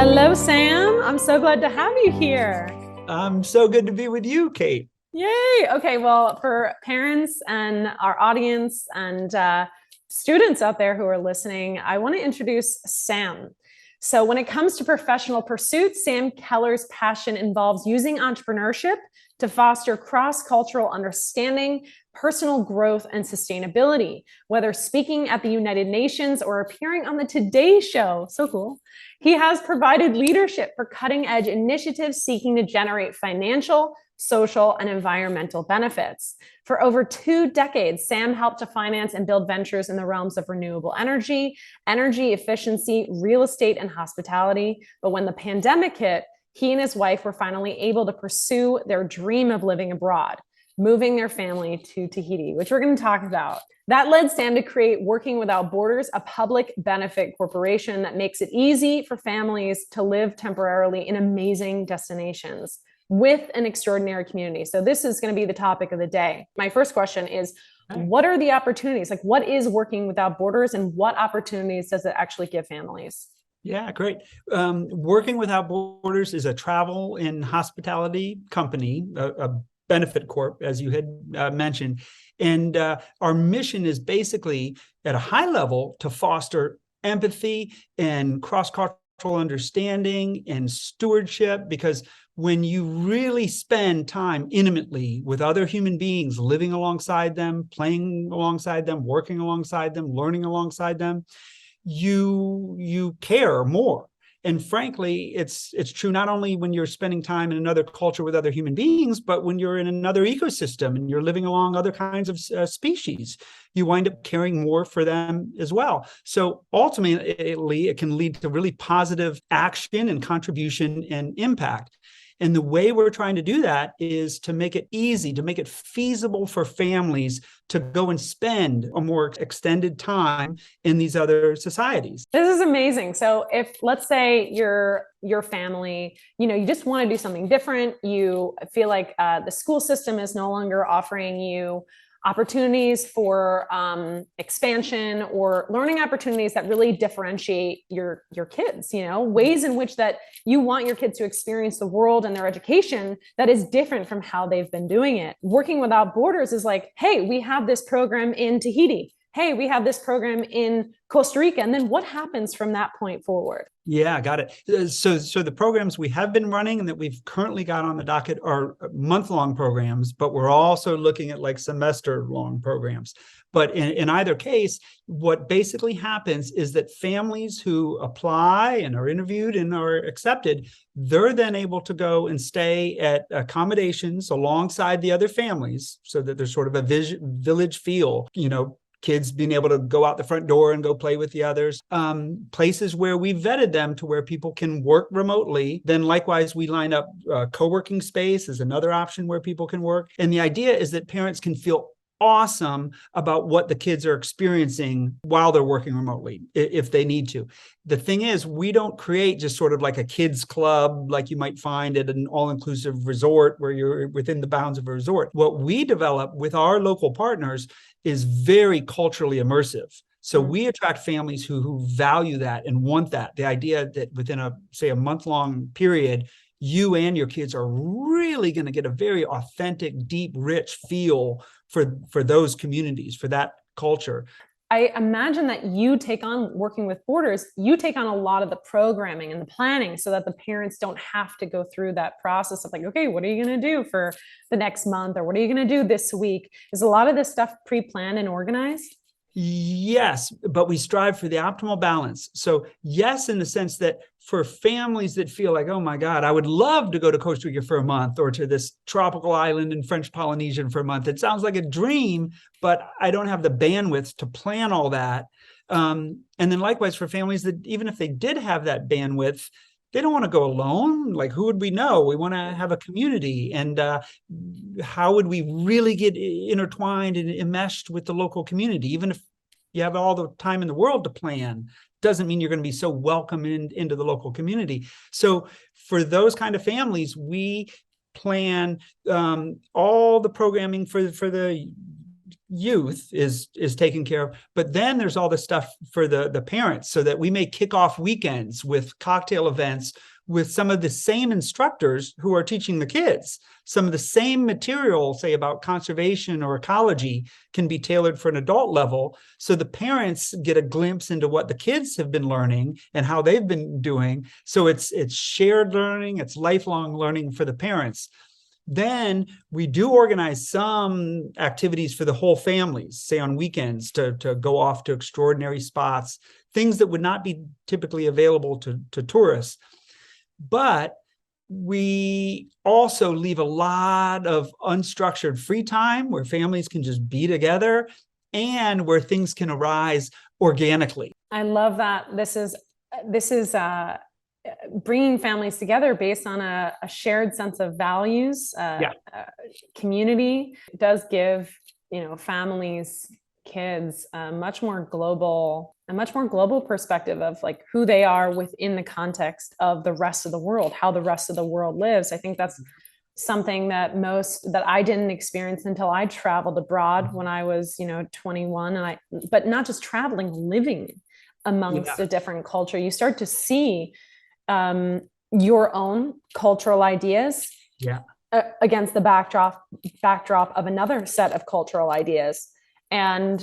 Hello, Sam. I'm so glad to have you here. I'm so good to be with you, Kate. Yay. Okay, well, for parents and our audience and students out there who are listening, I want to introduce Sam. So, when it comes to professional pursuits, Sam Keller's passion involves using entrepreneurship to foster cross cultural understanding, personal growth, and sustainability, whether speaking at the United Nations or appearing on the Today Show. So cool. He has provided leadership for cutting edge initiatives seeking to generate financial, social, and environmental benefits. For over 2 decades, Sam helped to finance and build ventures in the realms of renewable energy, energy efficiency, real estate, and hospitality. But when the pandemic hit, he and his wife were finally able to pursue their dream of living abroad, moving their family to Tahiti, which we're going to talk about. That led Sam to create Working Without Borders, a public benefit corporation that makes it easy for families to live temporarily in amazing destinations with an extraordinary community. So this is going to be the topic of the day. My first question is, what are the opportunities? Like, what is Working Without Borders and what opportunities does it actually give families? Yeah, great. Working Without Borders is a travel and hospitality company, a benefit corp, as you had mentioned. And our mission is basically at a high level to foster empathy and cross-cultural understanding and stewardship, because when you really spend time intimately with other human beings, living alongside them, playing alongside them, working alongside them, learning alongside them, you care more. And frankly, it's true not only when you're spending time in another culture with other human beings, but when you're in another ecosystem and you're living along other kinds of species, you wind up caring more for them as well. So ultimately, it can lead to really positive action and contribution and impact. And the way we're trying to do that is to make it easy, to make it feasible for families to go and spend a more extended time in these other societies. This is amazing. So if, let's say, your family, you just want to do something different, you feel like the school system is no longer offering you opportunities for expansion or learning opportunities that really differentiate your kids, ways in which that you want your kids to experience the world and their education that is different from how they've been doing it. Working Without Borders is like, hey, we have this program in Tahiti. Hey, we have this program in Costa Rica. And then what happens from that point forward? Yeah, got it. So the programs we have been running and that we've currently got on the docket are month-long programs, but we're also looking at like semester-long programs. But in either case, what basically happens is that families who apply and are interviewed and are accepted, they're then able to go and stay at accommodations alongside the other families so that there's sort of a village feel, kids being able to go out the front door and go play with the others. Places where we vetted them to where people can work remotely. Then likewise, we line up co-working space as another option where people can work. And the idea is that parents can feel awesome about what the kids are experiencing while they're working remotely, if they need to. The thing is, we don't create just sort of like a kids club like you might find at an all-inclusive resort where you're within the bounds of a resort. What we develop with our local partners is very culturally immersive. So we attract families who value that and want that. The idea that within a month-long period, you and your kids are really going to get a very authentic, deep, rich feel for those communities, for that culture. I imagine that you take on Working with Borders, you take on a lot of the programming and the planning so that the parents don't have to go through that process of like, okay, what are you going to do for the next month? Or what are you going to do this week? Is a lot of this stuff pre-planned and organized? Yes, but we strive for the optimal balance. So yes, in the sense that for families that feel like, oh my God, I would love to go to Costa Rica for a month or to this tropical island in French Polynesia for a month. It sounds like a dream, but I don't have the bandwidth to plan all that. And then likewise for families that even if they did have that bandwidth, they don't want to go alone. Like, who would we know? We want to have a community. And how would we really get intertwined and enmeshed with the local community? Even if you have all the time in the world to plan, doesn't mean you're going to be so welcome into the local community. So for those kind of families, we plan all the programming for the youth is taken care of. But then there's all the stuff for the parents, so that we may kick off weekends with cocktail events with some of the same instructors who are teaching the kids. Some of the same material, say about conservation or ecology, can be tailored for an adult level. So the parents get a glimpse into what the kids have been learning and how they've been doing. So it's shared learning, it's lifelong learning for the parents. Then we do organize some activities for the whole families, say on weekends, to go off to extraordinary spots, things that would not be typically available to tourists. But we also leave a lot of unstructured free time where families can just be together and where things can arise organically. I love that. This is bringing families together based on a shared sense of values, community. It does give, families, kids a much more global perspective of like who they are within the context of the rest of the world, how the rest of the world lives. I think that's something that I didn't experience until I traveled abroad when I was, 21. But not just traveling, living amongst a different culture. You start to see your own cultural ideas against the backdrop of another set of cultural ideas. And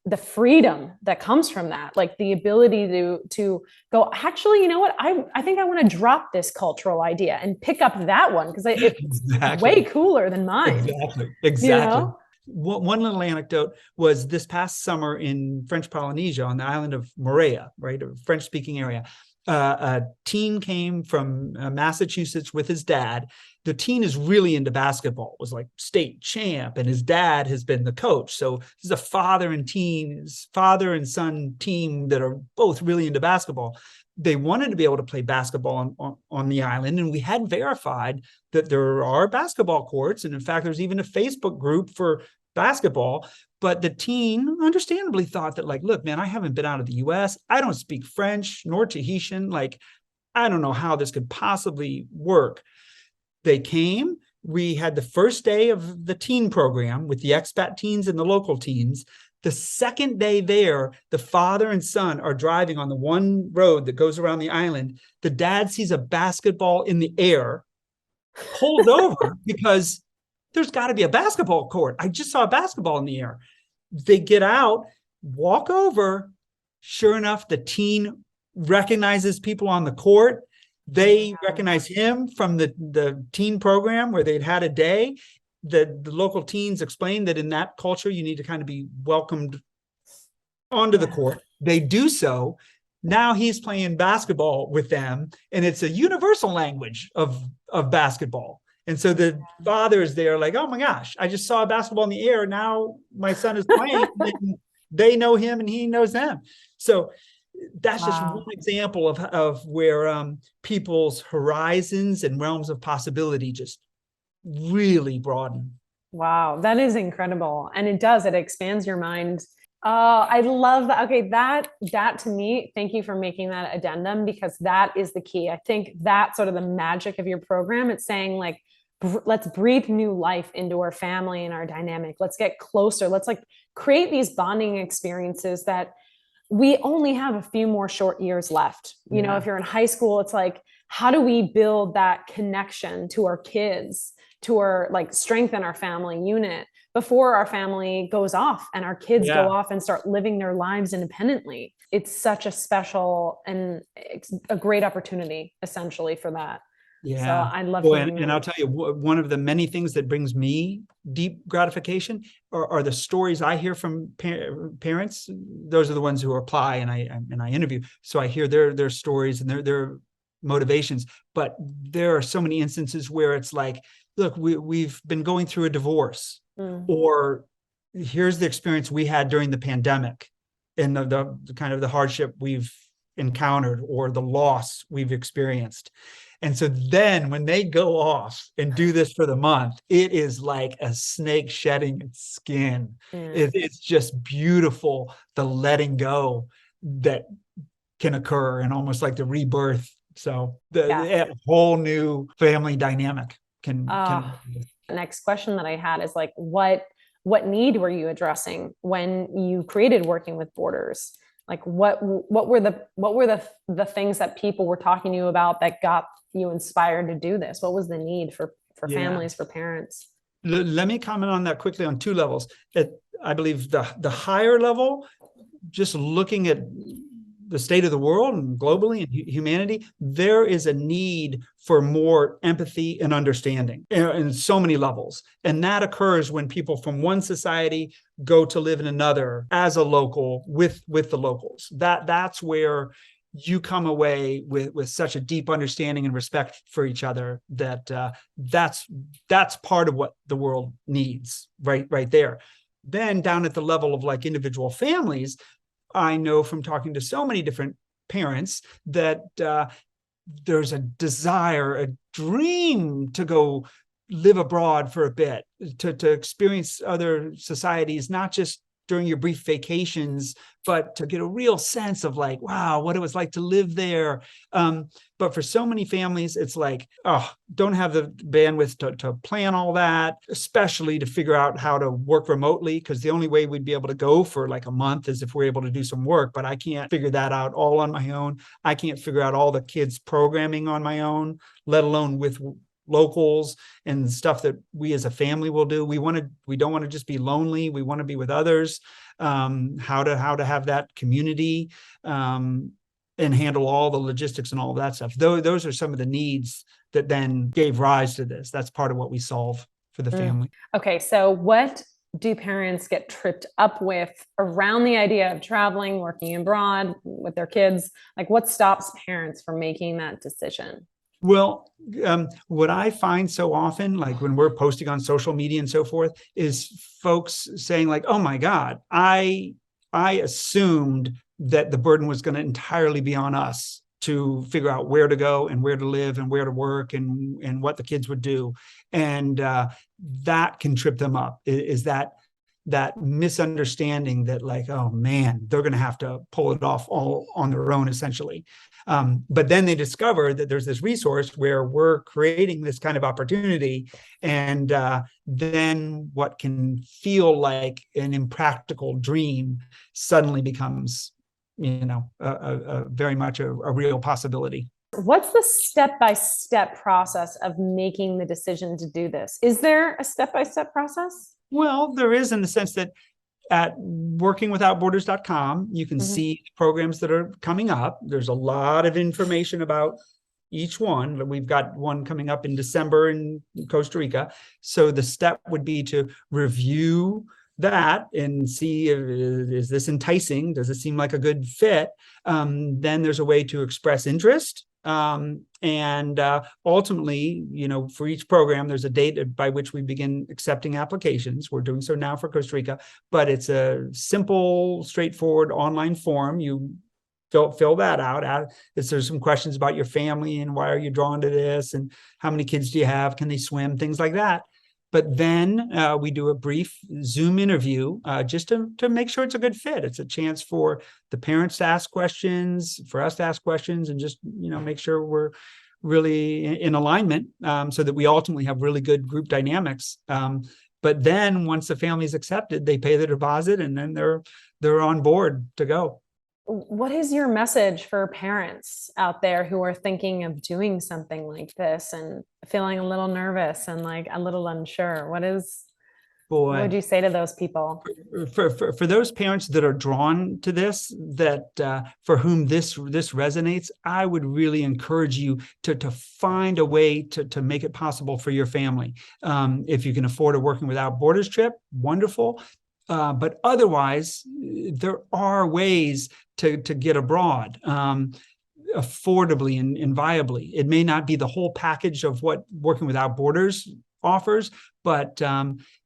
the freedom that comes from that, like the ability to go, actually, you know what? I think I want to drop this cultural idea and pick up that one because it's way cooler than mine. Exactly. One little anecdote was this past summer in French Polynesia on the island of Moorea, right, a French-speaking area. A teen came from Massachusetts with his dad. The teen is really into basketball, was like state champ, and his dad has been the coach. So this is a father and son team that are both really into basketball. They wanted to be able to play basketball on the island, and we had verified that there are basketball courts. And in fact, there's even a Facebook group for basketball. But the teen understandably thought that, like, look, man, I haven't been out of the US. I don't speak French nor Tahitian. Like, I don't know how this could possibly work. They came. We had the first day of the teen program with the expat teens and the local teens. The second day there, the father and son are driving on the one road that goes around the island. The dad sees a basketball in the air, pulls over because there's got to be a basketball court. I just saw a basketball in the air. They get out, walk over. Sure enough, the teen recognizes people on the court. They recognize him from the teen program where they'd had a day. The local teens explained that in that culture, you need to kind of be welcomed onto the court. They do so. Now he's playing basketball with them, and it's a universal language of basketball. And so the father is there like, oh my gosh, I just saw a basketball in the air. Now my son is playing. They know him and he knows them. So that's just one example of where people's horizons and realms of possibility just really broaden. Wow, that is incredible. And it expands your mind. Oh, I love that. Okay, that to me, thank you for making that addendum, because that is the key. I think that's sort of the magic of your program. It's saying like, let's breathe new life into our family and our dynamic. Let's get closer. Let's like create these bonding experiences that we only have a few more short years left. You know, if you're in high school, it's like, how do we build that connection to our kids, to our like strengthen our family unit before our family goes off and our kids go off and start living their lives independently? It's such a special and a great opportunity essentially for that. Yeah. So I love and I'll tell you, one of the many things that brings me deep gratification are the stories I hear from parents. Those are the ones who apply and I interview. So I hear their stories and their motivations. But there are so many instances where it's like, look, we've been going through a divorce, or here's the experience we had during the pandemic and the kind of the hardship we've encountered or the loss we've experienced. And so then when they go off and do this for the month, it is like a snake shedding its skin. It's just beautiful, the letting go that can occur and almost like the rebirth. So the whole new family dynamic can. Next question that I had is like, what what need were you addressing when you created Working with Borders? Like what were the things that people were talking to you about that got you inspired to do this? What was the need for families, for parents? Let me comment on that quickly on two levels. I believe the higher level, just looking at the state of the world and globally and humanity, there is a need for more empathy and understanding in so many levels. And that occurs when people from one society go to live in another as a local with the locals. That's where you come away with such a deep understanding and respect for each other that's part of what the world needs right there. Then down at the level of like individual families, I know from talking to so many different parents that there's a desire, a dream to go live abroad for a bit, to experience other societies, not just during your brief vacations, but to get a real sense of like, wow, what it was like to live there. But for so many families, it's like, oh, don't have the bandwidth to plan all that, especially to figure out how to work remotely, because the only way we'd be able to go for like a month is if we're able to do some work, but I can't figure that out all on my own. I can't figure out all the kids' programming on my own, let alone with locals and stuff that we as a family will do. We don't want to just be lonely. We want to be with others. How to have that community and handle all the logistics and all of that stuff. Those are some of the needs that then gave rise to this. That's part of what we solve for the family. Okay, so what do parents get tripped up with around the idea of traveling, working abroad with their kids? Like, what stops parents from making that decision? Well, what I find so often, like when we're posting on social media and so forth, is folks saying like, oh my God, I assumed that the burden was going to entirely be on us to figure out where to go and where to live and where to work and what the kids would do. And that can trip them up, is that misunderstanding that like, oh man, they're going to have to pull it off all on their own, essentially. But then they discover that there's this resource where we're creating this kind of opportunity. And then what can feel like an impractical dream suddenly becomes, very much a real possibility. What's the step-by-step process of making the decision to do this? Is there a step-by-step process? Well, there is, in the sense that at workingwithoutborders.com, you can see programs that are coming up. There's a lot of information about each one. We've got one coming up in December in Costa Rica. So the step would be to review that and see, is this enticing? Does it seem like a good fit? Then there's a way to express interest. And ultimately, for each program, there's a date by which we begin accepting applications. We're doing so now for Costa Rica, but it's a simple, straightforward online form. You fill that out. There's some questions about your family and why are you drawn to this and how many kids do you have? Can they swim? Things like that. But then we do a brief Zoom interview just to make sure it's a good fit. It's a chance for the parents to ask questions, for us to ask questions, and just make sure we're really in alignment so that we ultimately have really good group dynamics. But then once the family is accepted, they pay the deposit and then they're on board to go. What is your message for parents out there who are thinking of doing something like this and feeling a little nervous and like a little unsure? What would you say to those people? For those parents that are drawn to this, that for whom this resonates, I would really encourage you to find a way to make it possible for your family. If you can afford a Working Without Borders trip, wonderful. But otherwise, there are ways to get abroad affordably and viably. It may not be the whole package of what Working Without Borders offers, but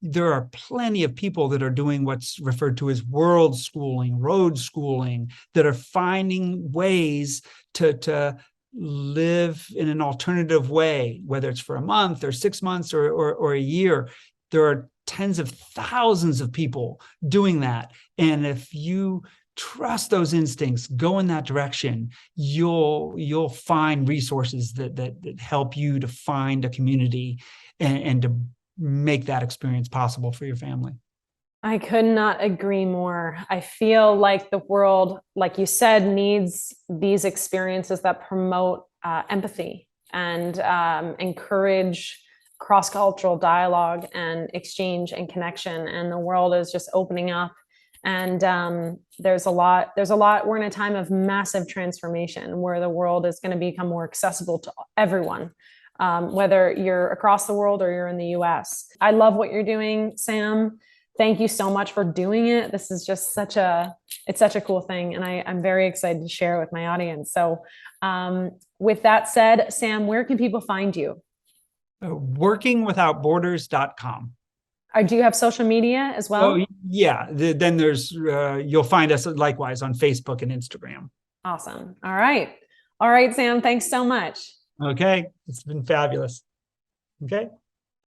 there are plenty of people that are doing what's referred to as world schooling, road schooling, that are finding ways to live in an alternative way, whether it's for a month or 6 months or a year. There are tens of thousands of people doing that. And if you trust those instincts, go in that direction, you'll find resources that help you to find a community and to make that experience possible for your family. I could not agree more. I feel like the world, like you said, needs these experiences that promote empathy and encourage cross-cultural dialogue and exchange and connection. And the world is just opening up. And there's a lot. We're in a time of massive transformation where the world is going to become more accessible to everyone, whether you're across the world or you're in the US. I love what you're doing, Sam. Thank you so much for doing it. This is just such a cool thing. And I'm very excited to share it with my audience. So with that said, Sam, where can people find you? Workingwithoutborders.com. Do you have social media as well? Oh, yeah. Then there's, you'll find us likewise on Facebook and Instagram. Awesome. All right. All right, Sam, thanks so much. Okay. It's been fabulous. Okay.